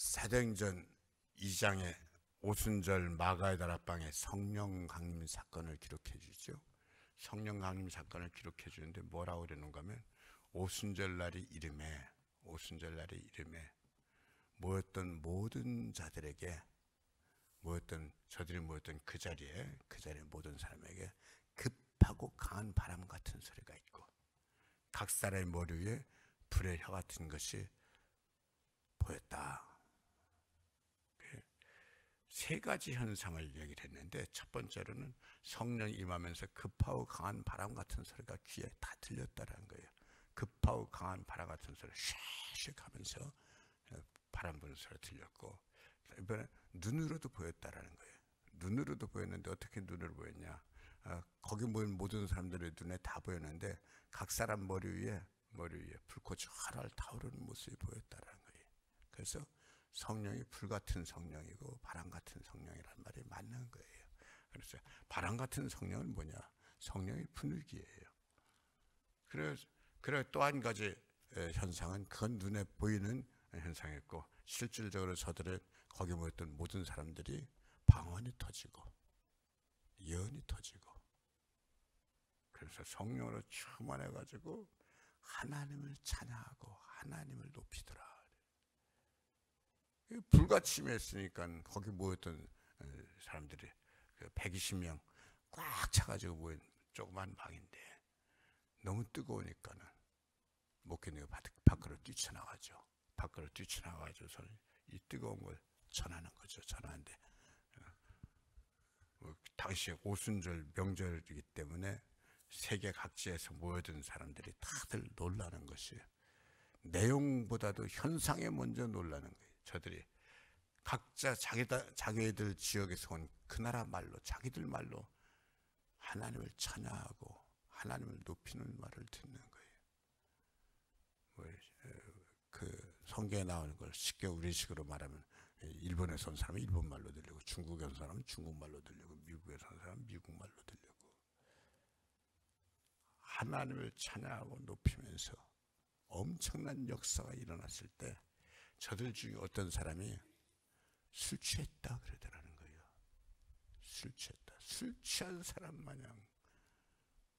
사도행전 2장의 오순절 마가의 다락방의 성령 강림 사건을 기록해 주죠. 성령 강림 사건을 기록해 주는데 뭐라고 그러는가 하면 오순절 날이 이름에 모였던 모든 자들에게 저들이 모였던 그 자리에 모든 사람에게 급하고 강한 바람 같은 소리가 있고 각 사람의 머리 위에 불의 혀 같은 것이 보였다. 세 가지 현상을 얘기를 했는데 첫 번째로는 성령이 임하면서 급하고 강한 바람 같은 소리가 귀에 다 들렸다는 거예요. 급하고 강한 바람 같은 소리 슉슉 하면서 바람 부는 소리가 들렸고, 이번에 눈으로도 보였다라는 거예요. 눈으로도 보였는데 어떻게 눈으로 보였냐? 거기 모인 모든 사람들의 눈에 다 보였는데 각 사람 머리 위에 불꽃이 활활 타오르는 모습이 보였다라는 거예요. 그래서 성령이 불 같은 성령이고 바람 같은 성령이라는 말이 맞는 거예요. 그래서 바람 같은 성령은 뭐냐? 성령의 분위기예요. 그래 또 한 가지 현상은 그건 눈에 보이는 현상이었고, 실질적으로 저들의 거기 모였던 모든 사람들이 방언이 터지고 예언이 터지고, 그래서 성령으로 충만해가지고 하나님을 찬양하고 하나님을 높이더라. 불같이 임했으니까 거기 모였던 사람들이 120명 꽉 차가지고 모인 조그만 방인데 너무 뜨거우니까는 목회자가 밖으로 뛰쳐나가죠. 밖으로 뛰쳐나가지고 이 뜨거운 걸 전하는 거죠. 전하는데 당시 오순절 명절이기 때문에 세계 각지에서 모여든 사람들이 다들 놀라는 것이에요. 내용보다도 현상에 먼저 놀라는 거예요. 저들이 각자 자기들 지역에서 온 그 나라 말로, 자기들 말로 하나님을 찬양하고 하나님을 높이는 말을 듣는 거예요. 그 성경에 나오는 걸 쉽게 우리식으로 말하면 일본에서 온 사람은 일본 말로 들리고, 중국에 온 사람은 중국 말로 들리고, 미국에서 온 사람은 미국 말로 들리고, 하나님을 찬양하고 높이면서 엄청난 역사가 일어났을 때 저들 중에 어떤 사람이 술 취했다 그러더라는 거예요. 술 취했다. 술 취한 사람 마냥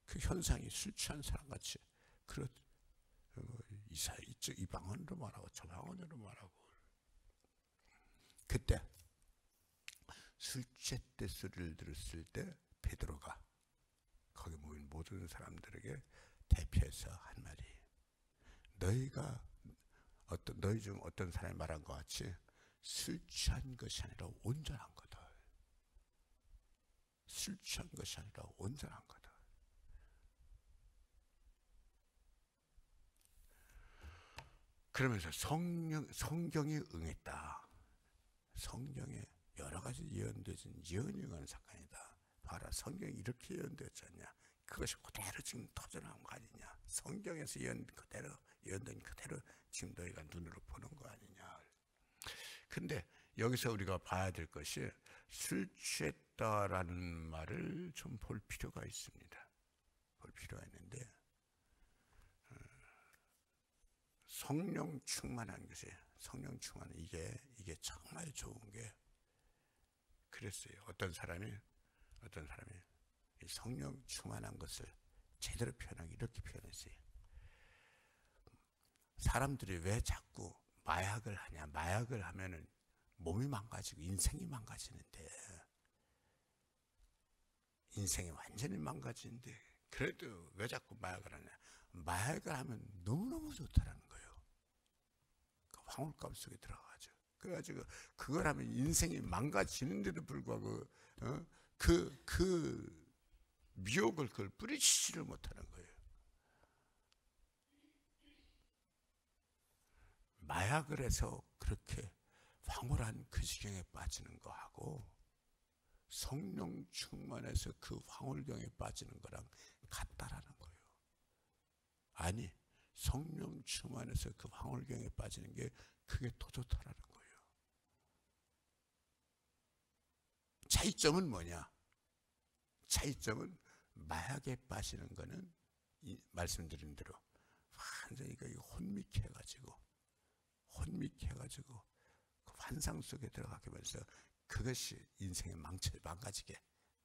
그 현상이 술 취한 사람 같이 이 방언으로 말하고 저 방언으로 말하고. 그때 술 취했대 소리를 들었을 때 베드로가 거기 모인 모든 사람들에게 대표해서 한 말이, 너희 중 어떤 사람이 말한 것 같이 술 취한 것이 아니라 온전한 거다. 술 취한 것이 아니라 온전한 거다. 그러면서 성경이 응했다. 성경에 여러 가지 예언되진 예언이 응하는 사건이다. 봐라, 성경이 이렇게 예언되었지 않냐? 그것이 그대로 지금 터져나온 거 아니냐? 성경에서 예언된 그대로 지금 너희가 눈으로 보는 거 아니냐? 근데 여기서 우리가 봐야 될 것이 술 취했다라는 말을 좀 볼 필요가 있습니다. 볼 필요가 있는데, 성령 충만한 것이, 성령 충만, 이게 정말 좋은 게 그랬어요. 어떤 사람이 이 성령 충만한 것을 제대로 표현하기 이렇게 표현했어요. 사람들이 왜 자꾸 마약을 하냐? 마약을 하면은 몸이 망가지고 인생이 망가지는데, 인생이 완전히 망가지는데 그래도 왜 자꾸 마약을 하냐? 마약을 하면 너무너무 좋다라는 거예요. 그 황홀감 속에 들어가죠. 그래가지고 그걸 하면 인생이 망가지는데도 불구하고 그 미혹을 그걸 뿌리치지를 못하는 거예요. 마약을 해서 그렇게 황홀한 그 지경에 빠지는 거하고 성령 충만해서 그 황홀경에 빠지는 거랑 같다라는 거예요. 아니, 성령 충만해서 그 황홀경에 빠지는 게 그게 더 좋다라는 거예요. 차이점은 뭐냐? 차이점은 마약에 빠지는 거는 말씀드린 대로 완전히 혼미해가지고 환상 속에 들어가게 하면서 그것이 인생을 망가지게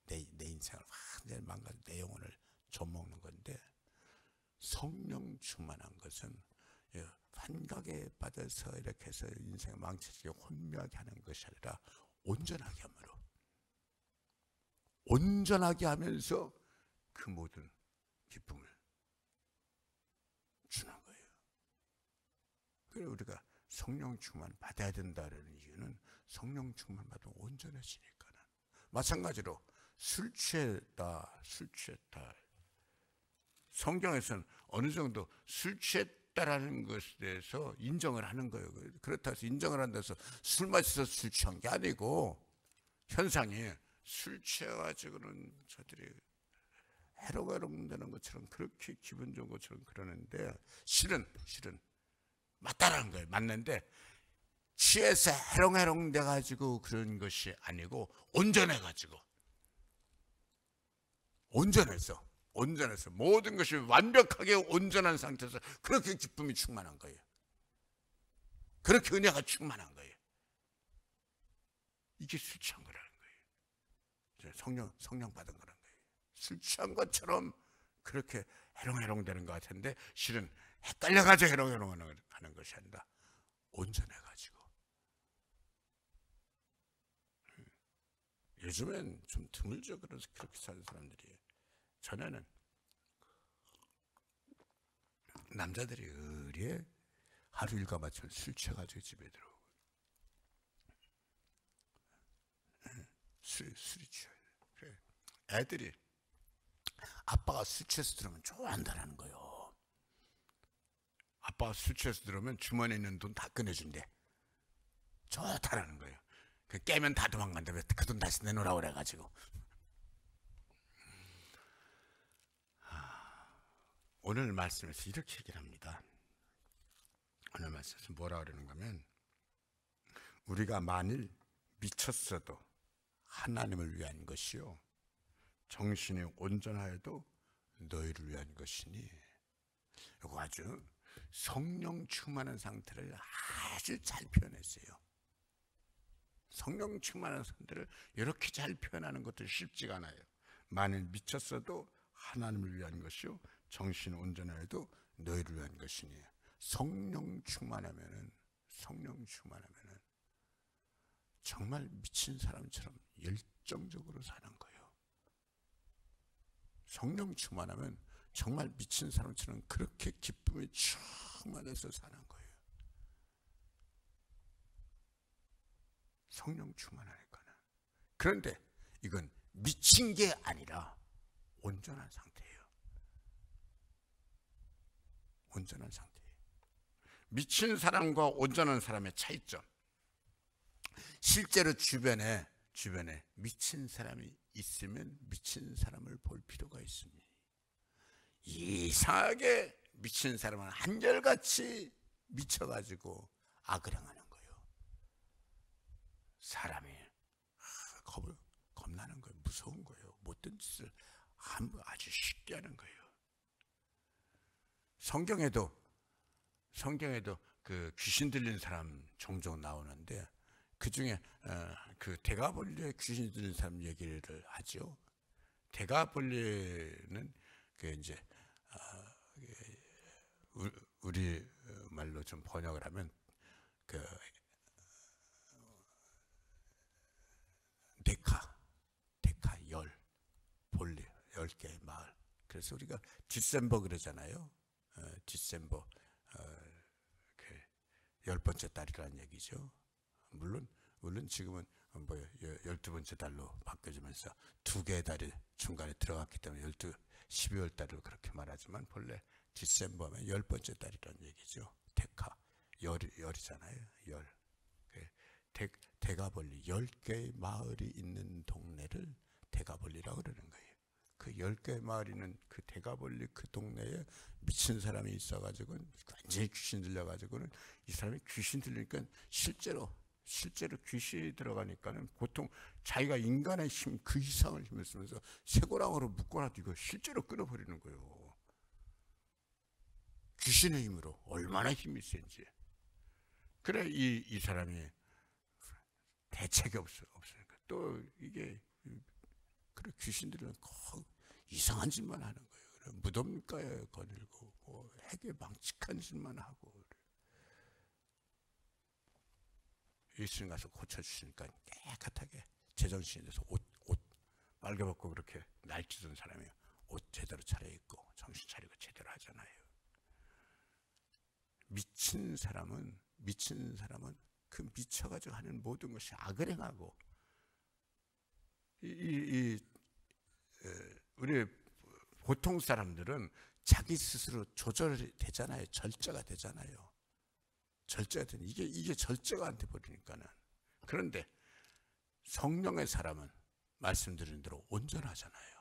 내 인생을 완전히 망가지고 내 영혼을 좀먹는 건데, 성령 충만한 것은 환각에 빠져서 이렇게 해서 인생을 망치게 혼미하게 하는 것이 아니라 온전하게 함으로, 온전하게 하면서 그 모든 기쁨을 주는 거예요. 그래서 우리가 성령 충만 받아야 된다는 이유는 성령 충만 받으면 온전해지니까는. 마찬가지로 술 취했다. 성경에서는 어느 정도 술 취했다라는 것에 대해서 인정을 하는 거예요. 그렇다고 해서 인정을 한다고 해서 술 마셔서 술 취한 게 아니고, 현상이 술 취해가지고는 저들이 해롱해롱 되는 것처럼, 그렇게 기분 좋은 것처럼 그러는데, 실은 맞다라는 거예요. 맞는데 취해서 해롱해롱 돼가지고 그런 것이 아니고, 온전해서 모든 것이 완벽하게 온전한 상태에서 그렇게 기쁨이 충만한 거예요. 그렇게 은혜가 충만한 거예요. 이게 술 취한 거라는 거예요. 성령 받은 거라는 거예요. 술 취한 것처럼 그렇게 해롱해롱 되는 것 같은데, 실은 헷갈려가지고 해롱해롱 하는 것이 아니라 온전해가지고. 요즘엔 좀 드물죠. 그래서 그렇게 사는 사람들이. 전에는 남자들이 의리에 하루 일과 맞춰 술 취해가지고 집에 들어오고, 술이 취해요. 그래. 애들이 아빠가 술 취해서 들어오면 좋아한다라는 거예요. 아빠가 술 취해서 들어오면 주머니에 있는 돈 다 꺼내준대. 좋다라는 거예요. 그 깨면 다 도망간다. 왜 그 돈 다시 내놓으라고 그래가지고. 오늘 말씀에서 이렇게 얘기를 합니다. 오늘 말씀에서 뭐라 그러는가 하면, 우리가 만일 미쳤어도 하나님을 위한 것이요 정신이 온전하여도 너희를 위한 것이니. 이거 아주 성령 충만한 상태를 아주 잘 표현했어요. 성령 충만한 상태를 이렇게 잘 표현하는 것도 쉽지가 않아요. 만일 미쳤어도 하나님을 위한 것이요 정신 온전하여도 너희를 위한 것이니. 성령 충만하면은 정말 미친 사람처럼 열정적으로 사는 거예요. 성령 충만하면 정말 미친 사람처럼 그렇게 기쁨에 충만해서 사는 거예요. 성령 충만하니까는. 그런데 이건 미친 게 아니라 온전한 상태예요. 온전한 상태예요. 미친 사람과 온전한 사람의 차이점. 실제로 주변에 미친 사람이 있으면 미친 사람을 볼 필요가 있습니다. 이상하게 미친 사람은 한결같이 미쳐가지고 악을 행하는 거예요. 사람이 겁나는 거예요. 무서운 거예요. 못된 짓을 아주 쉽게 하는 거예요. 성경에도 그 귀신 들린 사람 종종 나오는데, 그 중에 그 대가볼리에 귀신 들린 사람 얘기를 하죠. 대가볼리는 그 이제 우리 말로 좀 번역을 하면 그 데카 볼리 10개의 마을. 그래서 우리가 디셈버 그러잖아요. 디셈버 그 10번째 달이라는 얘기죠. 물론 지금은 뭐 12번째 달로 바뀌어지면서 2개의 달이 중간에 들어갔기 때문에 12월 달로 그렇게 말하지만, 본래 디셈버면 10번째 달이라는 얘기죠. 데카 열이잖아요. 열. 대가볼리 10개의 마을이 있는 동네를 대가볼리라고 그러는 거예요. 그 10개의 마을이 있는 그 대가볼리 그 동네에 미친 사람이 있어가지고 완전히 귀신 들려가지고는, 이 사람이 귀신 들리니까 실제로 귀신이 들어가니까는 보통 자기가 인간의 힘 그 이상을 힘을 쓰면서 쇠고랑으로 묶어놔도 이거 실제로 끊어버리는 거예요. 귀신의 힘으로 얼마나 힘이 센지. 그래 이 사람이 대책이 없으니까 또 이게 그런 귀신들은 이상한 짓만 하는 거예요. 무덤가에 거닐고 뭐 핵에 망측한 짓만 하고. 예수님 가서 고쳐주시니까 깨끗하게 제정신이 돼서 옷 빨개벗고 그렇게 날뛰던 사람이 옷 제대로 차려입고 정신 차리고 제대로 하잖아요. 미친 사람은 그 미쳐가지고 하는 모든 것이 악을 행하고 우리 보통 사람들은 자기 스스로 조절이 되잖아요. 절제가 되잖아요. 이게 절제가 안 돼 버리니까는. 그런데 성령의 사람은 말씀드린 대로 온전하잖아요.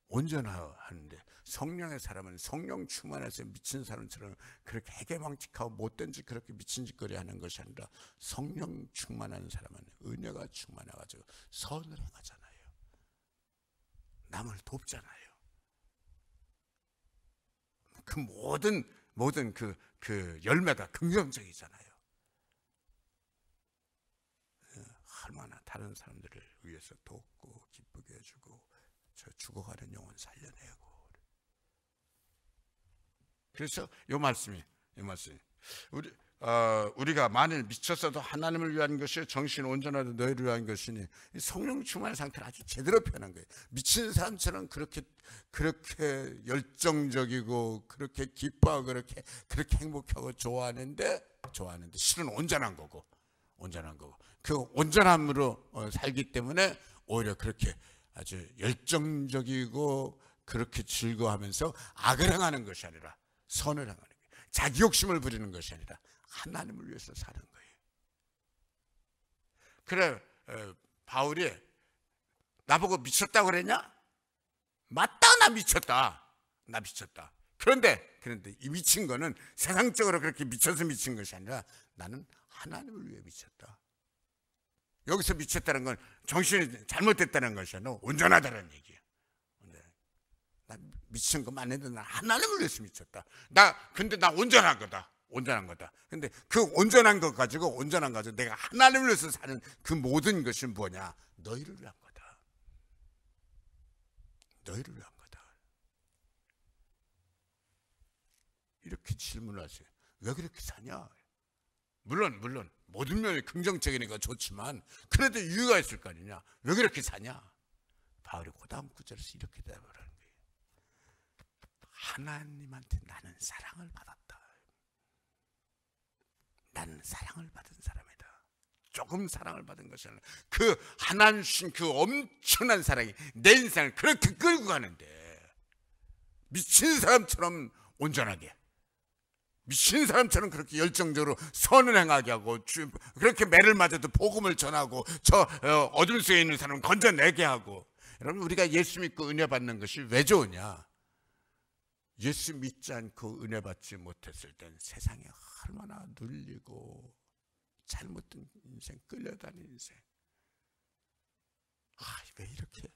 온전하는데 성령의 사람은 성령 충만해서 미친 사람처럼 그렇게 해괴망측하고 못된 짓 그렇게 미친 짓거리 하는 것이 아니라 성령 충만한 사람은 은혜가 충만해가지고 선을 행하잖아요. 남을 돕잖아요. 그 모든 그 열매가 긍정적이잖아요. 얼마나 다른 사람들을 위해서 돕고 기쁘게 해주고 저 죽어가는 영혼 살려내고. 그래서 이 말씀이 우리가 만일 미쳤어도 하나님을 위한 것이 정신 온전하도 너희를 위한 것이니 성령 충만한 상태를 아주 제대로 표현한 거예요. 미친 사람처럼 그렇게 열정적이고 그렇게 기뻐하고 그렇게 행복하고 좋아하는데 실은 온전한 거고 그 온전함으로 살기 때문에 오히려 그렇게 아주 열정적이고 그렇게 즐거워하면서 악을 행하는 것이 아니라 선을 행하는 거예요. 자기 욕심을 부리는 것이 아니라 하나님을 위해서 사는 거예요. 그래 바울이 나보고 미쳤다고 그랬냐? 맞다, 나 미쳤다. 그런데 이 미친 거는 세상적으로 그렇게 미쳐서 미친 것이 아니라 나는 하나님을 위해 미쳤다. 여기서 미쳤다는 건 정신이 잘못됐다는 것이 아니라 온전하다는 얘기예요. 나 미친 거 맞는데 나 하나님을 위해서 미쳤다. 근데 나 온전한 거다. 근데 그 온전한 것 가지고 내가 하나님을 위해서 사는 그 모든 것이 뭐냐? 너희를 위한 거다. 이렇게 질문하세요. 왜 그렇게 사냐? 물론 모든 면이 긍정적이니까 좋지만 그래도 이유가 있을 거 아니냐? 왜 그렇게 사냐? 바울이 그 다음 구절에서 이렇게 대답을 하는 거예요. 하나님한테 나는 사랑을 받았다. 나는 사랑을 받은 사람이다. 조금 사랑을 받은 것이 아니라 그 하나님 주신 그 엄청난 사랑이 내 인생을 그렇게 끌고 가는데 미친 사람처럼 온전하게, 미친 사람처럼 그렇게 열정적으로 선을 행하게 하고 그렇게 매를 맞아도 복음을 전하고 저 어둠 속에 있는 사람을 건져내게 하고. 여러분, 우리가 예수 믿고 은혜 받는 것이 왜 좋으냐? 예수 믿지 않고 은혜 받지 못했을 땐 세상에 얼마나 눌리고 잘못된 인생, 끌려다니는 인생. 왜 이렇게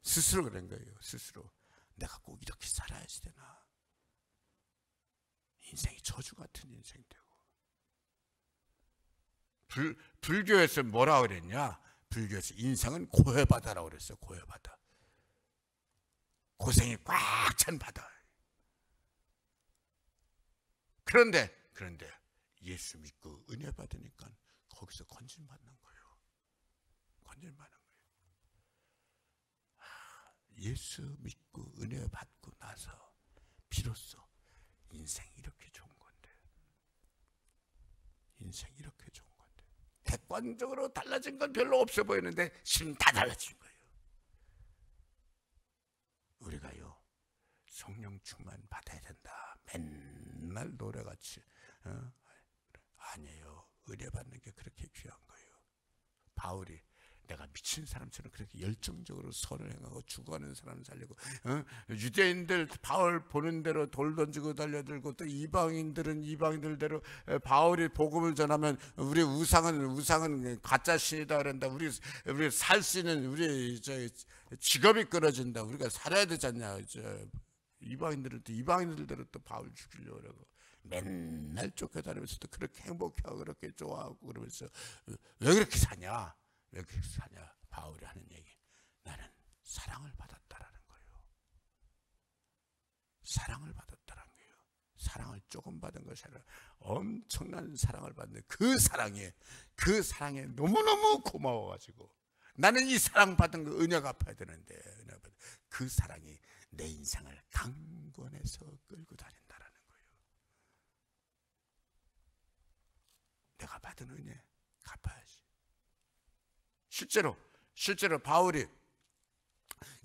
스스로 그런 거예요. 스스로 내가 꼭 이렇게 살아야지 되나? 인생이 저주 같은 인생 되고. 불교에서 뭐라 그랬냐? 불교에서 인생은 고해바다라고 그랬어요. 고해바다. 고생이 꽉 찬 바다. 그런데 예수 믿고 은혜 받으니까 거기서 건진받는 거예요. 예수 믿고 은혜 받고 나서 비로소 인생이 이렇게 좋은 건데. 객관적으로 달라진 건 별로 없어 보이는데 실은 다 달라진 거예요. 우리가요, 성령 충만 받아야 된다. 맨날 노래같이 아니에요. 은혜 받는 게 그렇게 귀한 거예요. 바울이 내가 미친 사람처럼 그렇게 열정적으로 선을 행하고 죽어가는 사람 살리고, 유대인들 바울 보는 대로 돌 던지고 달려들고, 또 이방인들은 이방인들대로 바울이 복음을 전하면 우리 우상은 가짜 신이다 그런다. 우리 살 수 있는 우리 직업이 끊어진다. 우리가 살아야 되지 않냐. 이방인들은 또 이방인들대로 또 바울 죽이려고 그러고. 맨날 쫓겨다니면서도 그렇게 행복해하고 그렇게 좋아하고 그러면서 왜 그렇게 사냐? 왜 그렇게 사냐? 바울이 하는 얘기. 나는 사랑을 받았다라는 거예요. 사랑을 받았다라는 거예요. 사랑을 조금 받은 것이 아니라 엄청난 사랑을 받는 그 사랑에 너무너무 고마워가지고 나는 이 사랑 받은 거 은혜가 갚아야 되는데 그 사랑이 내 인생을 강권해서 끌고 다닌다라는 거예요. 내가 받은 은혜 갚아야지. 실제로 바울이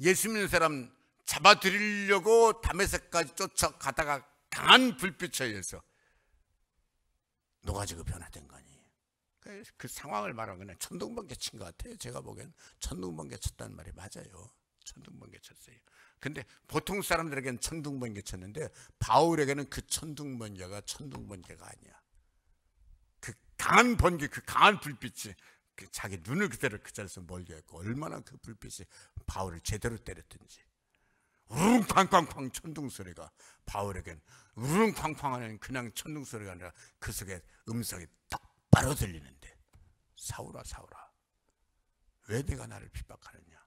예수 믿는 사람 잡아들이려고 다메섹까지 쫓아가다가 강한 불빛에 의해서 녹아지고 변화된 거 아니에요. 그 상황을 말하면 그냥 천둥번개 친 것 같아요. 제가 보기엔 천둥번개 쳤다는 말이 맞아요. 천둥번개 쳤어요. 근데 보통 사람들에게는 천둥번개 쳤는데 바울에게는 그 천둥번개가 아니야. 그 강한 번개, 그 강한 불빛이 자기 눈을 그대로 그 자리에서 멀게 했고 얼마나 그 불빛이 바울을 제대로 때렸든지. 우릉 쾅쾅쾅 천둥소리가 바울에겐 우릉 쾅쾅하는 그냥 천둥소리가 아니라 그 속에 음성이 똑바로 들리는데 사울아 사울아 왜 네가 나를 핍박하느냐?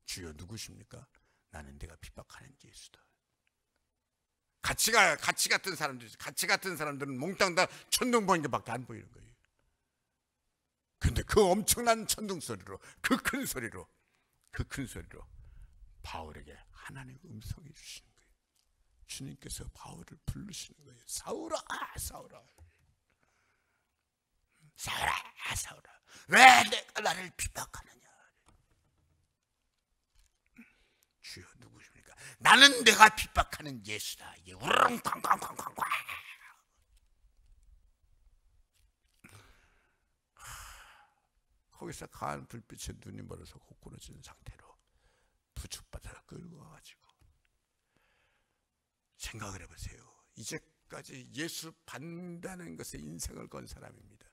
주여 누구십니까? 나는 네가 핍박하는 예수다. 같이 같은 사람들은 몽땅 다 천둥번개밖에 안 보이는 거예요. 근데 그 엄청난 천둥소리로 그 큰 소리로 바울에게 하나님의 음성이 주시는 거예요. 주님께서 바울을 부르시는 거예요. 사울아 사울아 사울아 사울아 왜 내가 나를 핍박하느냐? 주여 누구십니까? 나는 내가 핍박하는 예수다. 이게 우렁 쾅쾅쾅쾅쾅. 거기서 강한 불빛에 눈이 멀어서 고꾸라진 상태로 부축받아 끌고 와가지고 생각을 해보세요. 이제까지 예수 반다는 것에 인생을 건 사람입니다.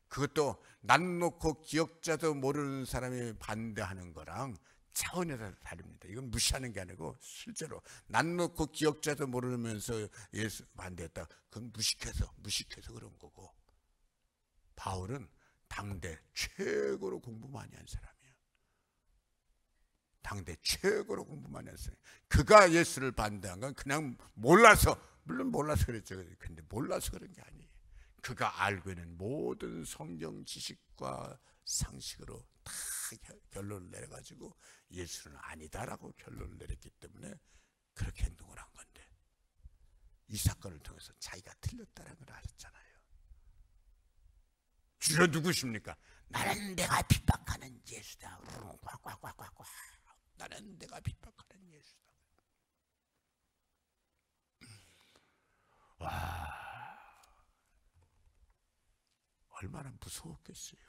그것도 난 놓고 기억자도 모르는 사람이 반대하는 거랑 차원이 다릅니다. 이건 무시하는 게 아니고 실제로 난 놓고 기억자도 모르면서 예수 반대했다. 그건 무식해서 그런 거고, 바울은 당대 최고로 공부 많이 한 사람이에요. 당대 최고로 공부 많이 한 사람. 그가 예수를 반대한 건 그냥 몰라서, 물론 몰라서 그랬죠. 근데 몰라서 그런 게 아니에요. 그가 알고 있는 모든 성경 지식과 상식으로 다 결론을 내려가지고 예수는 아니다라고 결론을 내렸기 때문에 그렇게 행동을 한 건데, 이 사건을 통해서 자기가 틀렸다는 걸 알았잖아요. 주여 누구십니까? 나는 내가 핍박하는 예수다. 꽉꽉꽉꽉꽉. 나는 내가 핍박하는 예수다. 와, 얼마나 무서웠겠어요.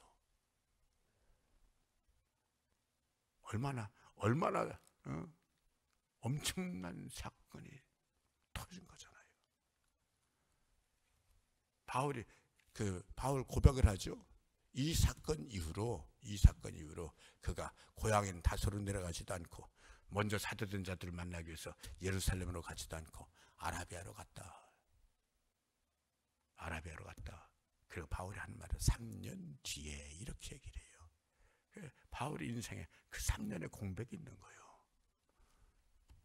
얼마나 엄청난 사건이 터진 거잖아요. 바울 고백을 하죠. 이 사건 이후로 그가 고향인 다소로 내려가지도 않고, 먼저 사도된 자들을 만나기 위해서 예루살렘으로 가지도 않고 아라비아로 갔다. 그리고 바울이 하는 말은 3년 뒤에 이렇게 얘기를 해요. 바울의 인생에 그 3년의 공백이 있는 거예요.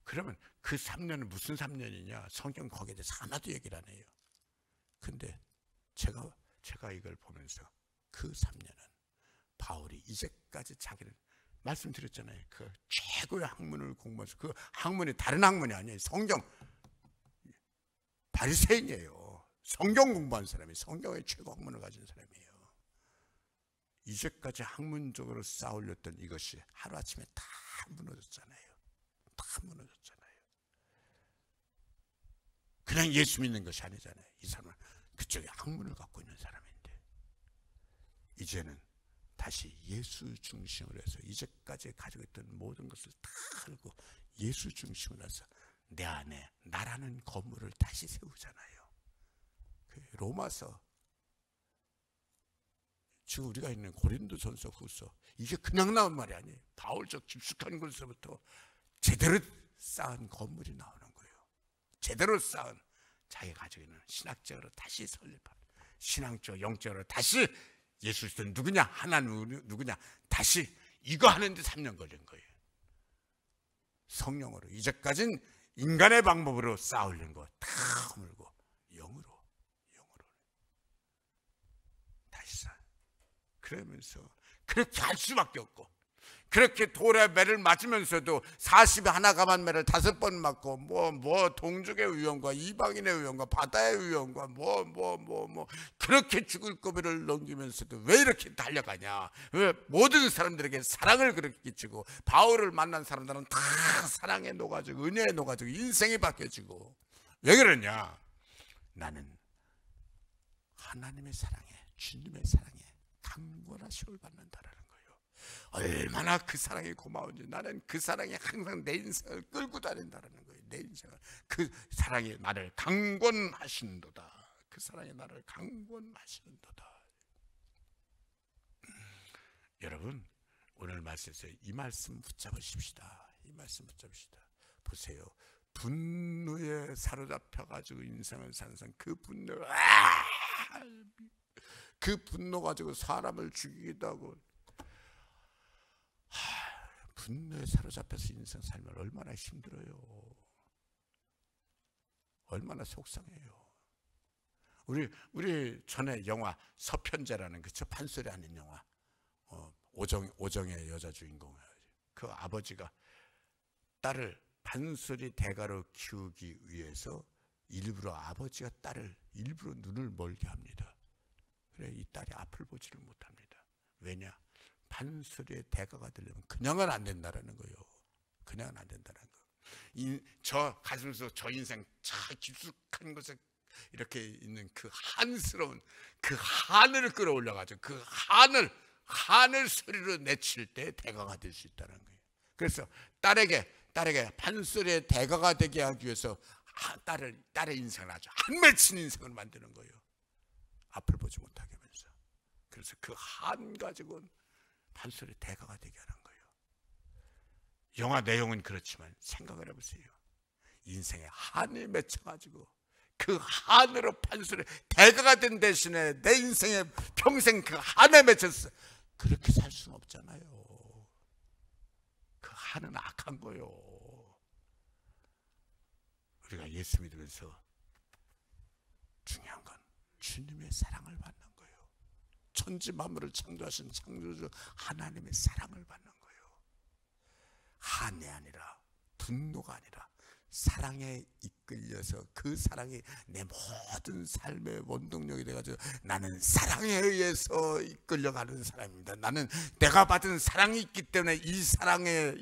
그러면 그 3년은 무슨 3년이냐? 성경 거기에 대해서 하나도 얘기를 안 해요. 근데 제가 이걸 보면서 그 3년은 바울이 이제까지 자기는 말씀드렸잖아요. 그 최고의 학문을 공부해서, 그 학문이 다른 학문이 아니에요. 성경, 바리새인이에요. 성경 공부한 사람이, 성경의 최고 학문을 가진 사람이에요. 이제까지 학문적으로 쌓아올렸던 이것이 하루아침에 다 무너졌잖아요. 그냥 예수 믿는 것이 아니잖아요. 이 사람은 그쪽에 학문을 갖고 있는 사람인데, 이제는 다시 예수 중심으로 해서 이제까지 가지고 있던 모든 것을 다 알고 예수 중심으로 해서 내 안에 나라는 건물을 다시 세우잖아요. 그 로마서, 지금 우리가 있는 고린도전서, 후서, 이게 그냥 나온 말이 아니에요. 바울적 깊숙한 곳에서부터 제대로 쌓은 건물이 나오는 거예요. 제대로 쌓은 자기가 가지고 있는 신학적으로 다시 설립하는, 신앙적 영적으로 다시 예수 그리스도 누구냐, 하나님 누구냐, 다시 이거 하는데 3년 걸린 거예요. 성령으로. 이제까진 인간의 방법으로 쌓으려는 거 다 허물고 영으로 다시 사. 그러면서 그렇게 할 수밖에 없고, 그렇게 돌에 매를 맞으면서도 40에 하나 감한 매를 5번 맞고 뭐 동족의 위험과 이방인의 위험과 바다의 위험과 그렇게 죽을 고비를 넘기면서도 왜 이렇게 달려가냐, 왜 모든 사람들에게 사랑을 그렇게 끼치고, 바울을 만난 사람들은 다 사랑에 녹아지고 은혜에 녹아지고 인생이 바뀌어지고, 왜 그러냐, 나는 하나님의 사랑에, 주님의 사랑에 강권하심을 받는다라는 거예요. 얼마나 그 사랑이 고마운지, 나는 그 사랑이 항상 내 인생을 끌고 다닌다는 거예요. 내 인생을, 그 사랑이 나를 강권하시는도다. 그 사랑이 나를 강권하시는도다. 여러분, 오늘 말씀에서 이 말씀 붙잡으십시다. 이 말씀 붙잡으시다. 보세요. 분노에 사로잡혀가지고 인생을 사는 사람, 그 분노, 그 분노 가지고 사람을 죽이기도 하고, 분노에 사로잡혀서 인생 살면 얼마나 힘들어요. 얼마나 속상해요. 우리 전에 영화 서편제라는, 그쵸, 판소리 하는 영화, 오정의 여자 주인공, 그 아버지가 딸을 판소리 대가로 키우기 위해서 일부러, 아버지가 딸을 일부러 눈을 멀게 합니다. 그래 이 딸이 앞을 보지를 못합니다. 왜냐? 판소리의 대가가 되려면 그냥은 안 된다라는 거예요. 그냥은 안 된다는 거. 저 가슴에서 저 인생 저 깊숙한 곳에 이렇게 있는 그 한스러운 그 하늘을 끌어올려가지고 그 하늘 소리로 내칠 때 대가가 될 수 있다는 거예요. 그래서 딸에게 판소리의 대가가 되게 하기 위해서 딸의 인생을 아주 한 맺힌 인생을 만드는 거예요. 앞을 보지 못하게 하면서. 그래서 그 한 가지고 판소리 대가가 되게 하는 거예요. 영화 내용은 그렇지만 생각을 해보세요. 인생에 한이 맺혀가지고 그 한으로 판소리 대가가 된 대신에 내 인생에 평생 그 한에 맺혔어. 그렇게 살 수는 없잖아요. 그 한은 악한 거예요. 우리가 예수 믿으면서 중요한 건 주님의 사랑을 받는 거예요. 천지 만물을 창조하신 창조주 하나님의 사랑을 받는 거예요. 한이 아니라, 분노가 아니라 사랑에 이끌려서 그 사랑이 내 모든 삶의 원동력이 돼가지고 나는 사랑에 의해서 이끌려가는 사람입니다. 나는 내가 받은 사랑이 있기 때문에 이 사랑에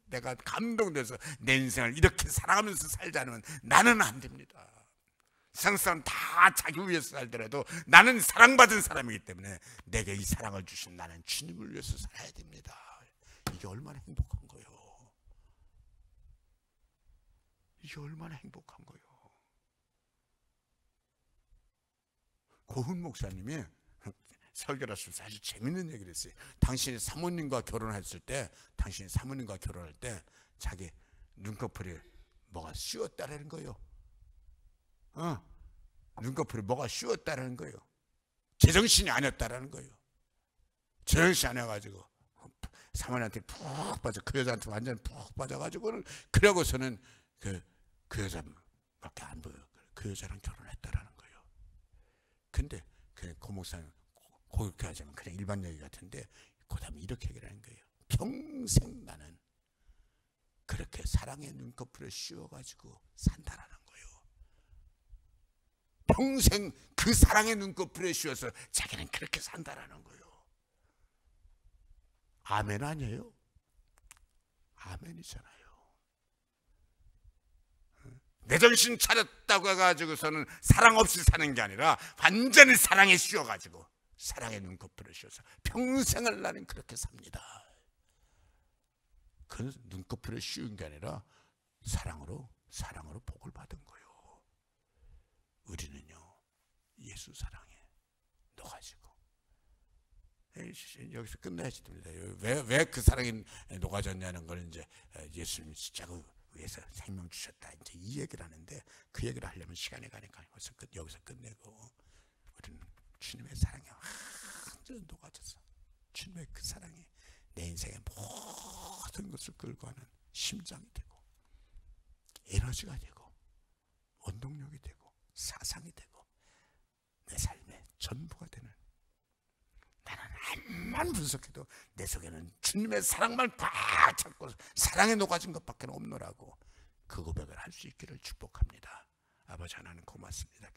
내가 감동돼서 내 인생을 이렇게 사랑하면서 살지 않으면 나는 안 됩니다. 세상 사람 다 자기 위해서 살더라도 나는 사랑받은 사람이기 때문에 내게 이 사랑을 주신 나는 주님을 위해서 살아야 됩니다. 이게 얼마나 행복한 거예요. 이게 얼마나 행복한 거예요. 고훈 목사님이 설교를 하시면서 아주 재밌는 얘기를 했어요. 당신이 사모님과 결혼할 때 자기 눈꺼풀이 뭐가 씌웠다라는 거예요. 눈꺼풀이 뭐가 씌웠다라는 거예요. 제정신이 아니었다라는 거예요. 제정신이 아니어가지고 사모님한테 푹 빠져, 그 여자한테 완전 푹 빠져가지고, 그러고서는 그 여자밖에 안 보여요. 그 여자랑 결혼했다라는 거예요. 근데 그 목사님 그렇게 하자면 그냥 일반 얘기 같은데, 그 다음에 이렇게 얘기를 하는 거예요. 평생 나는 그렇게 사랑의 눈꺼풀에 씌워가지고 산다라는 거예요. 평생 그 사랑의 눈꺼풀에 씌워서 자기는 그렇게 산다라는 거예요. 아멘 아니에요? 아멘이잖아요. 내 정신 차렸다고 해가지고서는 사랑 없이 사는 게 아니라 완전히 사랑에 씌워가지고 사랑의 눈꺼풀에 씌워서 평생을 나는 그렇게 삽니다. 그 눈꺼풀에 씌운 게 아니라 사랑으로 복을 받은 거예요. 우리는요, 예수 사랑에 녹아지고, 여기서 끝내야지 됩니다. 왜 그 사랑이 녹아졌냐는 걸 이제 예수님이 진짜 위해서 생명 주셨다. 이제 이 얘기를 하는데 그 얘기를 하려면 시간이 가니까 여기서 끝내고 우리는 주님의 사랑에 완전히 녹아져서 주님의 그 사랑이 내 인생의 모든 것을 끌고 가는 심장이 되고 에너지가 되고 원동력이 되고 사상이 되고 내 삶의 전부가 되는, 나는 암만 분석해도 내 속에는 주님의 사랑만 꽉 잡고 사랑에 녹아진 것밖에 없노라고 그 고백을 할 수 있기를 축복합니다. 아버지 하나님 고맙습니다.